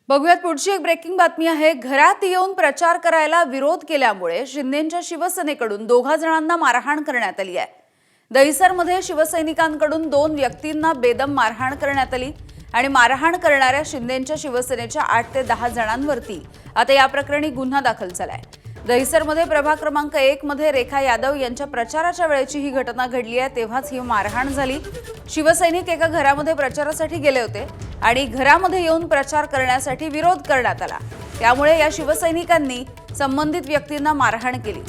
बघूयात पुढची एक ब्रेकिंग बातमी आहे। घरात येऊन प्रचार करायला विरोध केल्यामुळे शिंदेंच्या शिवसेनेकडून दोघा जणांना मारहाण करण्यात आली आहे। दहिसरमध्ये शिवसैनिकांकडून 2 व्यक्तींना बेदम मारहाण करण्यात आली आणि मारहाण करणाऱ्या शिंदेंच्या शिवसेनेच्या 8 ते 10 जणांवरती आता या प्रकरणी गुन्हा दाखल झालाय। दहिसरमध्ये प्रभाग क्रमांक 1 मध्ये रेखा यादव यांच्या प्रचाराच्या वेळेची ही घटना घडली आहे। तेव्हाच ही मारहाण झाली। शिवसैनिक एका घरामध्ये प्रचारासाठी गेले होते आणि घरामध्ये येऊन प्रचार करण्यासाठी विरोध करण्यात आला। त्यामुळे या शिवसैनिकांनी संबंधित व्यक्तींना मारहाण केली।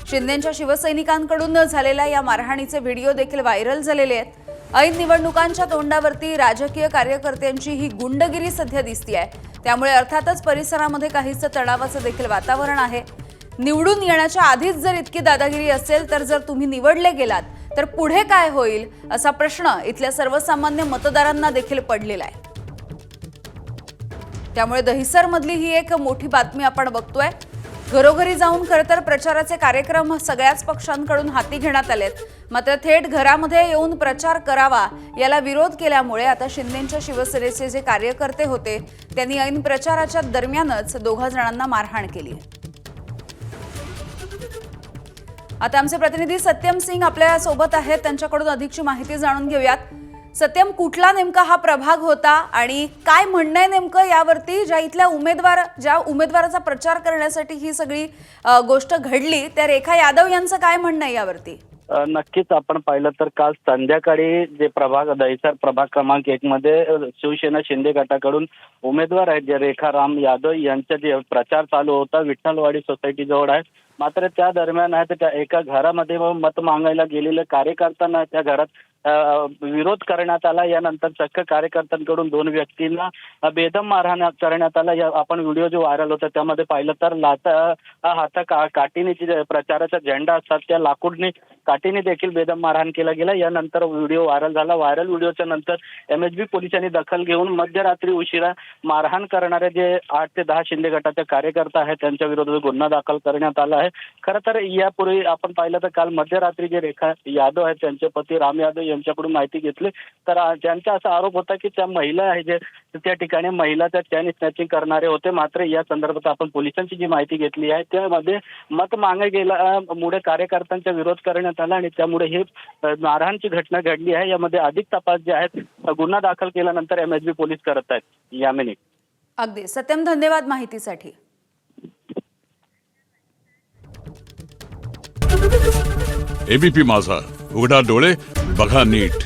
शिंदेंच्या शिवसैनिकांकडून झालेल्या या मारहाणीचे व्हिडिओ देखील व्हायरल झालेले आहेत। ऐन निवडणुकांच्या तोंडावरती राजकीय कार्यकर्त्यांची ही गुंडगिरी सध्या दिसतेय। त्यामुळे अर्थातच परिसरामध्ये काहीच तणावाचं देखील वातावरण आहे। निवडून येण्याच्या आधीच जर इतकी दादागिरी असेल तर जर तुम्ही निवडले गेलात तर पुढे काय होईल असा प्रश्न इथल्या सर्वसामान्य मतदारांना देखील पडलेला आहे। त्यामुळे दहिसरमधली ही एक मोठी बातमी आपण बघतोय। घरोघरी जाऊन खरतर प्रचाराचे कार्यक्रम सगळ्याच पक्षांकडून हाती घेण्यात आलेत, मात्र थेट घरामध्ये येऊन प्रचार करावा याला विरोध केल्यामुळे आता शिंदेंच्या शिवसेनेचे जे कार्यकर्ते होते त्यांनी ऐन प्रचाराच्या दरम्यानच दोघा जणांना मारहाण केली। आता आमचे प्रतिनिधी सत्यम सिंग आपल्या सोबत आहेत, त्यांच्याकडून अधिकची माहिती जाणून घेऊयात। सत्यम, कुठला नेमका हा प्रभाग होता आणि काय म्हणणं आहे नेमकं यावरती? ज्या उमेदवाराचा प्रचार करण्यासाठी ही सगळी गोष्ट घडली त्या रेखा यादव यांचं काय म्हणणं आहे यावरती? नक्कीच आपण पाहिलं तर काल संध्याकाळी जे दहिसर प्रभाग क्रमांक 1 मध्ये शिवसेना शिंदे गटाकडून उमेदवार आहेत जे रेखा राम यादव यांचा जे प्रचार चालू होता विठ्ठलवाडी सोसायटी जवळ आहे। मात्र त्या दरम्यान आहे त्या एका घरामध्ये मत मागायला गेलेल्या कार्यकर्त्यांना त्या घरात विरोध करण्यात आला। यानंतर चक्क कार्यकर्त्यांकडून 2 व्यक्तींना बेदम मारहाण करण्यात आला। आपण व्हिडिओ जो व्हायरल होता त्यामध्ये पाहिलं तर काठीने जे प्रचाराचा झेंडा असतात त्या लाकूडने काठीने देखील बेदम मारहाण केला गेला। यानंतर व्हिडिओ व्हायरल झाला। व्हायरल व्हिडिओच्या नंतर MSB पोलिसांनी दखल घेऊन मध्यरात्री उशिरा मारहाण करणारे जे 8 ते 10 शिंदे गटाचे कार्यकर्ते आहेत त्यांच्या विरोधात गुन्हा दाखल करण्यात आला आहे। खरं तर यापूर्वी आपण पाहिलं तर काल मध्यरात्री जे रेखा यादव आहेत त्यांचे पती राम यादव यांच्याकडून माहिती घेतली तर त्यांचा असा आरोप होता की त्या महिला आहे जे त्या ठिकाणी महिलाचा चैन स्नॅचिंग करणारे होते। मात्र या संदर्भात आपण पोलिसांची जी माहिती घेतली आहे त्यामध्ये मत मागे गेल्यामुळे कार्यकर्त्यांचा विरोध करण्यात आला आणि त्यामुळे हे मारहाणची घटना घडली आहे। यामध्ये अधिक तपास जे आहेत गुन्हा दाखल केल्यानंतर MSB पोलीस करत आहेत। यामिनी अगदी सत्यम, धन्यवाद माहितीसाठी। एबीपी माझा, उघडा डोळे बघा नीट।